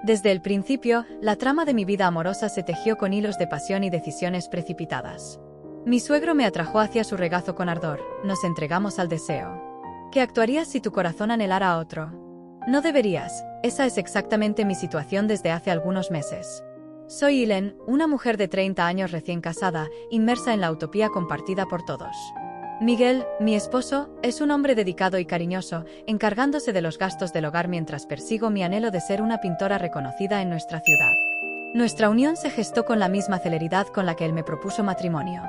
Desde el principio, la trama de mi vida amorosa se tejió con hilos de pasión y decisiones precipitadas. Mi suegro me atrajo hacia su regazo con ardor, nos entregamos al deseo. ¿Qué actuarías si tu corazón anhelara a otro? No deberías, esa es exactamente mi situación desde hace algunos meses. Soy Helen, una mujer de 30 años recién casada, inmersa en la utopía compartida por todos. Miguel, mi esposo, es un hombre dedicado y cariñoso, encargándose de los gastos del hogar mientras persigo mi anhelo de ser una pintora reconocida en nuestra ciudad. Nuestra unión se gestó con la misma celeridad con la que él me propuso matrimonio.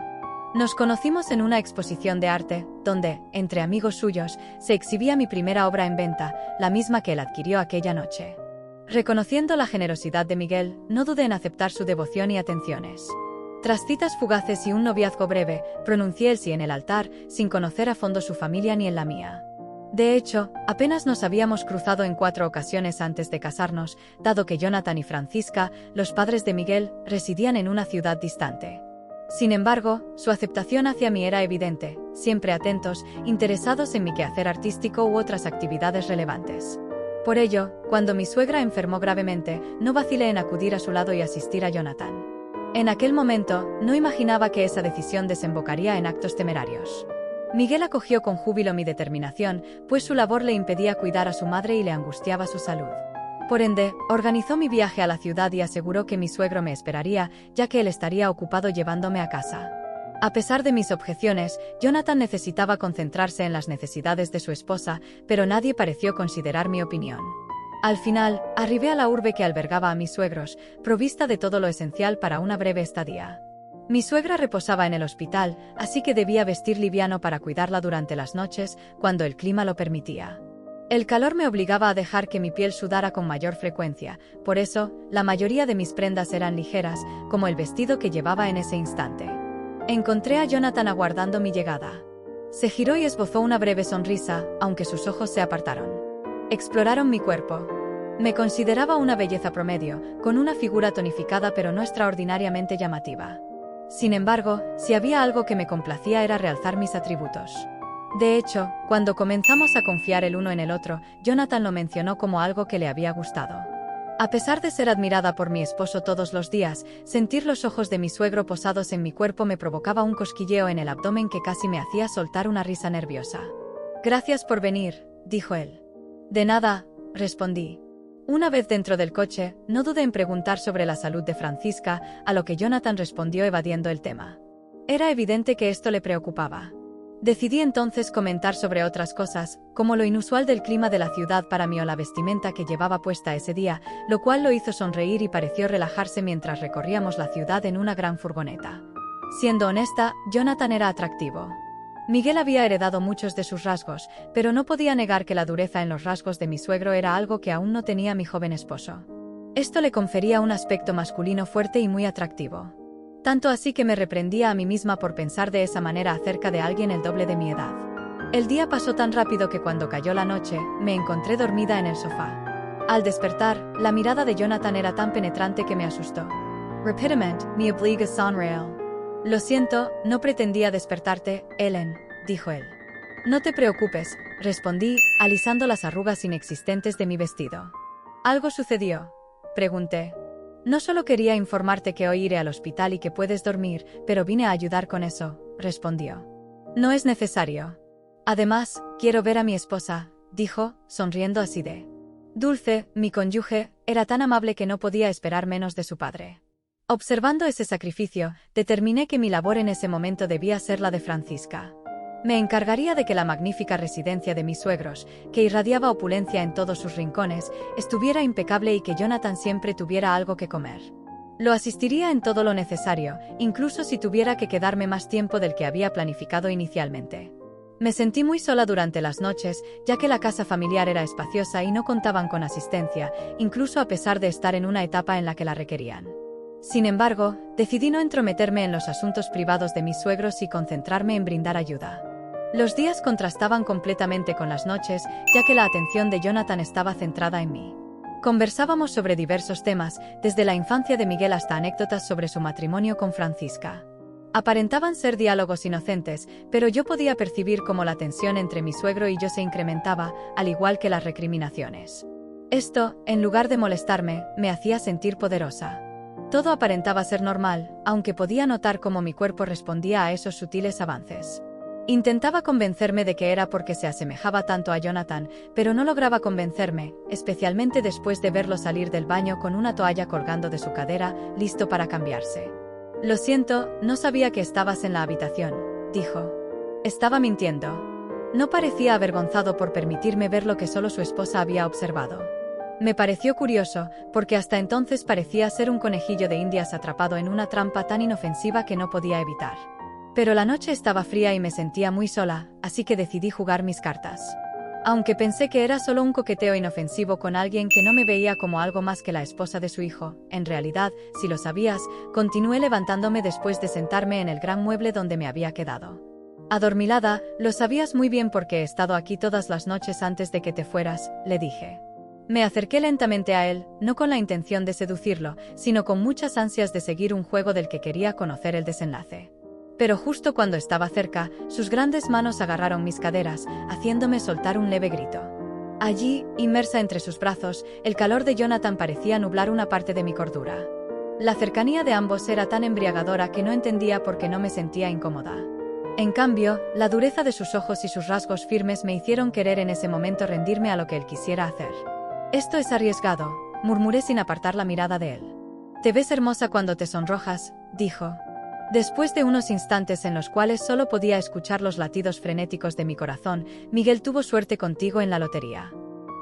Nos conocimos en una exposición de arte, donde, entre amigos suyos, se exhibía mi primera obra en venta, la misma que él adquirió aquella noche. Reconociendo la generosidad de Miguel, no dudé en aceptar su devoción y atenciones. Tras citas fugaces y un noviazgo breve, pronuncié el sí en el altar, sin conocer a fondo su familia ni en la mía. De hecho, apenas nos habíamos cruzado en 4 ocasiones antes de casarnos, dado que Jonathan y Francisca, los padres de Miguel, residían en una ciudad distante. Sin embargo, su aceptación hacia mí era evidente, siempre atentos, interesados en mi quehacer artístico u otras actividades relevantes. Por ello, cuando mi suegra enfermó gravemente, no vacilé en acudir a su lado y asistir a Jonathan. En aquel momento, no imaginaba que esa decisión desembocaría en actos temerarios. Miguel acogió con júbilo mi determinación, pues su labor le impedía cuidar a su madre y le angustiaba su salud. Por ende, organizó mi viaje a la ciudad y aseguró que mi suegro me esperaría, ya que él estaría ocupado llevándome a casa. A pesar de mis objeciones, Jonathan necesitaba concentrarse en las necesidades de su esposa, pero nadie pareció considerar mi opinión. Al final, arribé a la urbe que albergaba a mis suegros, provista de todo lo esencial para una breve estadía. Mi suegra reposaba en el hospital, así que debía vestir liviano para cuidarla durante las noches, cuando el clima lo permitía. El calor me obligaba a dejar que mi piel sudara con mayor frecuencia, por eso, la mayoría de mis prendas eran ligeras, como el vestido que llevaba en ese instante. Encontré a Jonathan aguardando mi llegada. Se giró y esbozó una breve sonrisa, aunque sus ojos se apartaron. Exploraron mi cuerpo. Me consideraba una belleza promedio, con una figura tonificada pero no extraordinariamente llamativa. Sin embargo, si había algo que me complacía era realzar mis atributos. De hecho, cuando comenzamos a confiar el uno en el otro, Jonathan lo mencionó como algo que le había gustado. A pesar de ser admirada por mi esposo todos los días, sentir los ojos de mi suegro posados en mi cuerpo me provocaba un cosquilleo en el abdomen que casi me hacía soltar una risa nerviosa. «Gracias por venir», dijo él. «De nada», respondí. Una vez dentro del coche, no dudé en preguntar sobre la salud de Francisca, a lo que Jonathan respondió evadiendo el tema. Era evidente que esto le preocupaba. Decidí entonces comentar sobre otras cosas, como lo inusual del clima de la ciudad para mí o la vestimenta que llevaba puesta ese día, lo cual lo hizo sonreír y pareció relajarse mientras recorríamos la ciudad en una gran furgoneta. Siendo honesta, Jonathan era atractivo. Miguel había heredado muchos de sus rasgos, pero no podía negar que la dureza en los rasgos de mi suegro era algo que aún no tenía mi joven esposo. Esto le confería un aspecto masculino fuerte y muy atractivo. Tanto así que me reprendía a mí misma por pensar de esa manera acerca de alguien el doble de mi edad. El día pasó tan rápido que cuando cayó la noche, me encontré dormida en el sofá. Al despertar, la mirada de Jonathan era tan penetrante que me asustó. «Repetiment, me obliga sonreal». «Lo siento, no pretendía despertarte, Helen», dijo él. «No te preocupes», respondí, alisando las arrugas inexistentes de mi vestido. «¿Algo sucedió?», pregunté. «No solo quería informarte que hoy iré al hospital y que puedes dormir, pero vine a ayudar con eso», respondió. «No es necesario. Además, quiero ver a mi esposa», dijo, sonriendo así de. Dulce, mi cónyuge, era tan amable que no podía esperar menos de su padre. Observando ese sacrificio, determiné que mi labor en ese momento debía ser la de Francisca. Me encargaría de que la magnífica residencia de mis suegros, que irradiaba opulencia en todos sus rincones, estuviera impecable y que Jonathan siempre tuviera algo que comer. Lo asistiría en todo lo necesario, incluso si tuviera que quedarme más tiempo del que había planificado inicialmente. Me sentí muy sola durante las noches, ya que la casa familiar era espaciosa y no contaban con asistencia, incluso a pesar de estar en una etapa en la que la requerían. Sin embargo, decidí no entrometerme en los asuntos privados de mis suegros y concentrarme en brindar ayuda. Los días contrastaban completamente con las noches, ya que la atención de Jonathan estaba centrada en mí. Conversábamos sobre diversos temas, desde la infancia de Miguel hasta anécdotas sobre su matrimonio con Francisca. Aparentaban ser diálogos inocentes, pero yo podía percibir cómo la tensión entre mi suegro y yo se incrementaba, al igual que las recriminaciones. Esto, en lugar de molestarme, me hacía sentir poderosa. Todo aparentaba ser normal, aunque podía notar cómo mi cuerpo respondía a esos sutiles avances. Intentaba convencerme de que era porque se asemejaba tanto a Jonathan, pero no lograba convencerme, especialmente después de verlo salir del baño con una toalla colgando de su cadera, listo para cambiarse. Lo siento, no sabía que estabas en la habitación, dijo. Estaba mintiendo. No parecía avergonzado por permitirme ver lo que solo su esposa había observado. Me pareció curioso, porque hasta entonces parecía ser un conejillo de Indias atrapado en una trampa tan inofensiva que no podía evitar. Pero la noche estaba fría y me sentía muy sola, así que decidí jugar mis cartas. Aunque pensé que era solo un coqueteo inofensivo con alguien que no me veía como algo más que la esposa de su hijo, en realidad, si lo sabías, continué levantándome después de sentarme en el gran mueble donde me había quedado. Adormilada, lo sabías muy bien porque he estado aquí todas las noches antes de que te fueras, le dije. Me acerqué lentamente a él, no con la intención de seducirlo, sino con muchas ansias de seguir un juego del que quería conocer el desenlace. Pero justo cuando estaba cerca, sus grandes manos agarraron mis caderas, haciéndome soltar un leve grito. Allí, inmersa entre sus brazos, el calor de Jonathan parecía nublar una parte de mi cordura. La cercanía de ambos era tan embriagadora que no entendía por qué no me sentía incómoda. En cambio, la dureza de sus ojos y sus rasgos firmes me hicieron querer en ese momento rendirme a lo que él quisiera hacer. Esto es arriesgado, murmuré sin apartar la mirada de él. Te ves hermosa cuando te sonrojas, dijo. Después de unos instantes en los cuales solo podía escuchar los latidos frenéticos de mi corazón, Miguel tuvo suerte contigo en la lotería.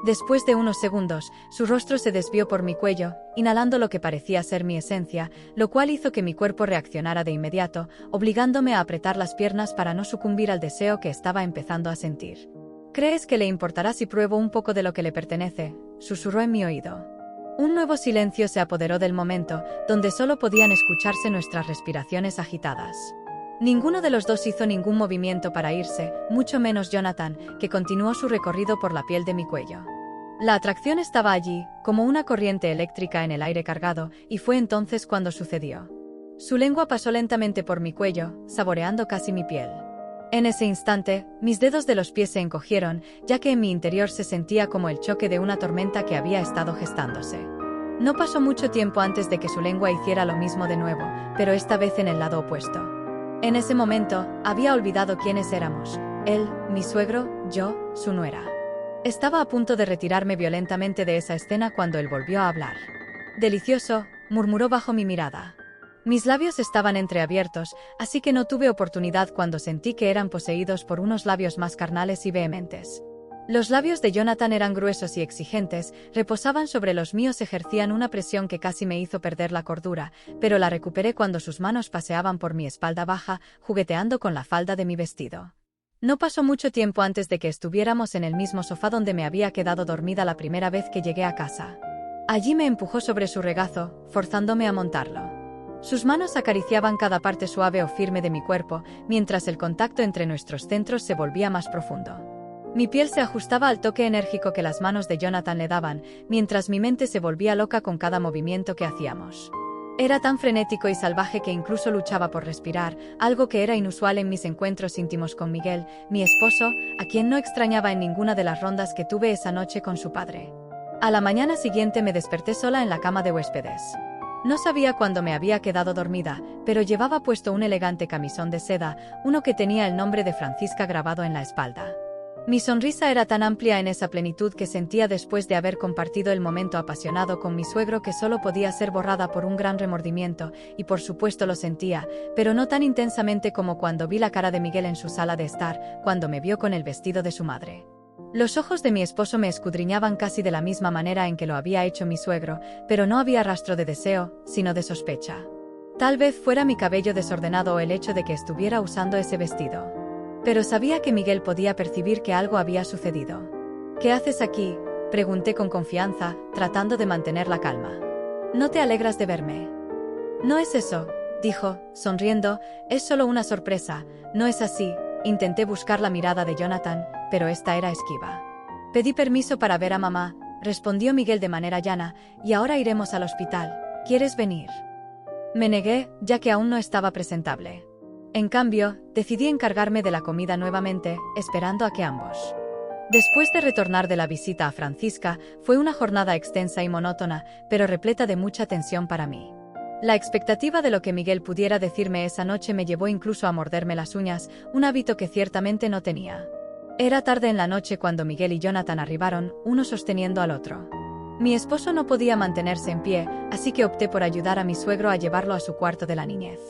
Después de unos segundos, su rostro se desvió por mi cuello, inhalando lo que parecía ser mi esencia, lo cual hizo que mi cuerpo reaccionara de inmediato, obligándome a apretar las piernas para no sucumbir al deseo que estaba empezando a sentir. ¿Crees que le importará si pruebo un poco de lo que le pertenece?, susurró en mi oído. Un nuevo silencio se apoderó del momento, donde solo podían escucharse nuestras respiraciones agitadas. Ninguno de los dos hizo ningún movimiento para irse, mucho menos Jonathan, que continuó su recorrido por la piel de mi cuello. La atracción estaba allí, como una corriente eléctrica en el aire cargado, y fue entonces cuando sucedió. Su lengua pasó lentamente por mi cuello, saboreando casi mi piel. En ese instante, mis dedos de los pies se encogieron, ya que en mi interior se sentía como el choque de una tormenta que había estado gestándose. No pasó mucho tiempo antes de que su lengua hiciera lo mismo de nuevo, pero esta vez en el lado opuesto. En ese momento, había olvidado quiénes éramos. Él, mi suegro, yo, su nuera. Estaba a punto de retirarme violentamente de esa escena cuando él volvió a hablar. Delicioso, murmuró bajo mi mirada. Mis labios estaban entreabiertos, así que no tuve oportunidad cuando sentí que eran poseídos por unos labios más carnales y vehementes. Los labios de Jonathan eran gruesos y exigentes, reposaban sobre los míos, ejercían una presión que casi me hizo perder la cordura, pero la recuperé cuando sus manos paseaban por mi espalda baja, jugueteando con la falda de mi vestido. No pasó mucho tiempo antes de que estuviéramos en el mismo sofá donde me había quedado dormida la primera vez que llegué a casa. Allí me empujó sobre su regazo, forzándome a montarlo. Sus manos acariciaban cada parte suave o firme de mi cuerpo, mientras el contacto entre nuestros centros se volvía más profundo. Mi piel se ajustaba al toque enérgico que las manos de Jonathan le daban, mientras mi mente se volvía loca con cada movimiento que hacíamos. Era tan frenético y salvaje que incluso luchaba por respirar, algo que era inusual en mis encuentros íntimos con Miguel, mi esposo, a quien no extrañaba en ninguna de las rondas que tuve esa noche con su padre. A la mañana siguiente me desperté sola en la cama de huéspedes. No sabía cuándo me había quedado dormida, pero llevaba puesto un elegante camisón de seda, uno que tenía el nombre de Francisca grabado en la espalda. Mi sonrisa era tan amplia en esa plenitud que sentía después de haber compartido el momento apasionado con mi suegro que solo podía ser borrada por un gran remordimiento, y por supuesto lo sentía, pero no tan intensamente como cuando vi la cara de Miguel en su sala de estar, cuando me vio con el vestido de su madre. Los ojos de mi esposo me escudriñaban casi de la misma manera en que lo había hecho mi suegro, pero no había rastro de deseo, sino de sospecha. Tal vez fuera mi cabello desordenado o el hecho de que estuviera usando ese vestido. Pero sabía que Miguel podía percibir que algo había sucedido. ¿Qué haces aquí?, pregunté con confianza, tratando de mantener la calma. ¿No te alegras de verme? No es eso, dijo, sonriendo, es solo una sorpresa, no es así. Intenté buscar la mirada de Jonathan, pero esta era esquiva. Pedí permiso para ver a mamá, respondió Miguel de manera llana, y ahora iremos al hospital. ¿Quieres venir? Me negué, ya que aún no estaba presentable. En cambio, decidí encargarme de la comida nuevamente, esperando a que ambos Después de retornar de la visita a Francisca, fue una jornada extensa y monótona, pero repleta de mucha tensión para mí. La expectativa de lo que Miguel pudiera decirme esa noche me llevó incluso a morderme las uñas, un hábito que ciertamente no tenía. Era tarde en la noche cuando Miguel y Jonathan arribaron, uno sosteniendo al otro. Mi esposo no podía mantenerse en pie, así que opté por ayudar a mi suegro a llevarlo a su cuarto de la niñez.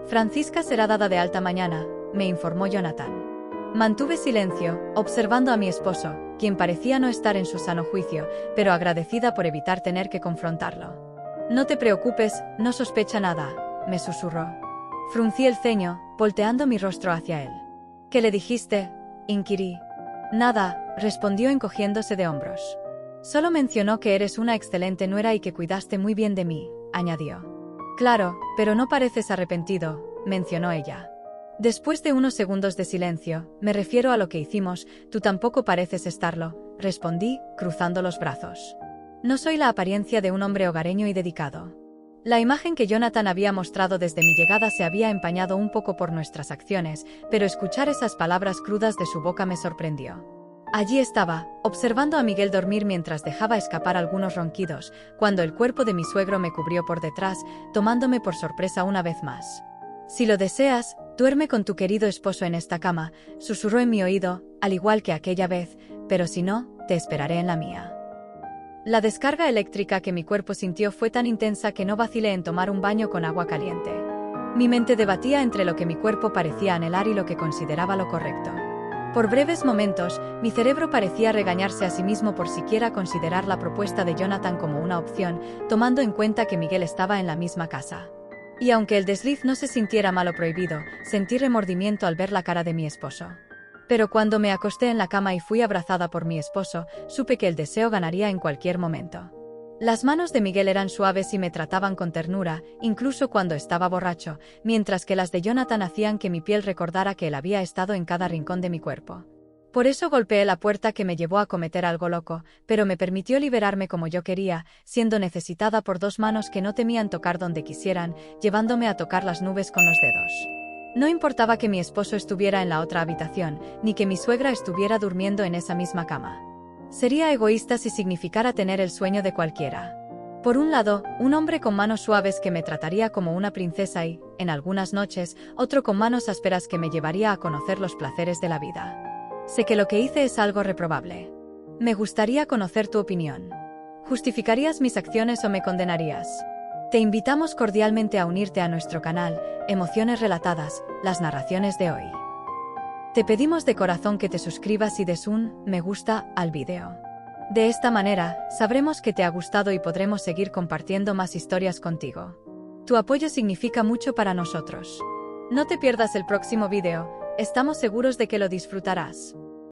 Francisca será dada de alta mañana, me informó Jonathan. Mantuve silencio, observando a mi esposo, quien parecía no estar en su sano juicio, pero agradecida por evitar tener que confrontarlo. No te preocupes, no sospecha nada, me susurró. Fruncí el ceño, volteando mi rostro hacia él. ¿Qué le dijiste?, inquirí. Nada, respondió encogiéndose de hombros. Solo mencionó que eres una excelente nuera y que cuidaste muy bien de mí, añadió. Claro, pero no pareces arrepentido, mencionó ella. Después de unos segundos de silencio, me refiero a lo que hicimos, tú tampoco pareces estarlo, respondí, cruzando los brazos. No soy la apariencia de un hombre hogareño y dedicado. La imagen que Jonathan había mostrado desde mi llegada se había empañado un poco por nuestras acciones, pero escuchar esas palabras crudas de su boca me sorprendió. Allí estaba, observando a Miguel dormir mientras dejaba escapar algunos ronquidos, cuando el cuerpo de mi suegro me cubrió por detrás, tomándome por sorpresa una vez más. Si lo deseas, duerme con tu querido esposo en esta cama, susurró en mi oído, al igual que aquella vez, pero si no, te esperaré en la mía. La descarga eléctrica que mi cuerpo sintió fue tan intensa que no vacilé en tomar un baño con agua caliente. Mi mente debatía entre lo que mi cuerpo parecía anhelar y lo que consideraba lo correcto. Por breves momentos, mi cerebro parecía regañarse a sí mismo por siquiera considerar la propuesta de Jonathan como una opción, tomando en cuenta que Miguel estaba en la misma casa. Y aunque el desliz no se sintiera mal o prohibido, sentí remordimiento al ver la cara de mi esposo. Pero cuando me acosté en la cama y fui abrazada por mi esposo, supe que el deseo ganaría en cualquier momento. Las manos de Miguel eran suaves y me trataban con ternura, incluso cuando estaba borracho, mientras que las de Jonathan hacían que mi piel recordara que él había estado en cada rincón de mi cuerpo. Por eso golpeé la puerta que me llevó a cometer algo loco, pero me permitió liberarme como yo quería, siendo necesitada por dos manos que no temían tocar donde quisieran, llevándome a tocar las nubes con los dedos. No importaba que mi esposo estuviera en la otra habitación, ni que mi suegra estuviera durmiendo en esa misma cama. Sería egoísta si significara tener el sueño de cualquiera. Por un lado, un hombre con manos suaves que me trataría como una princesa y, en algunas noches, otro con manos ásperas que me llevaría a conocer los placeres de la vida. Sé que lo que hice es algo reprobable. Me gustaría conocer tu opinión. ¿Justificarías mis acciones o me condenarías? Te invitamos cordialmente a unirte a nuestro canal, Emociones Relatadas, las narraciones de hoy. Te pedimos de corazón que te suscribas y des un me gusta al vídeo. De esta manera, sabremos que te ha gustado y podremos seguir compartiendo más historias contigo. Tu apoyo significa mucho para nosotros. No te pierdas el próximo vídeo, estamos seguros de que lo disfrutarás.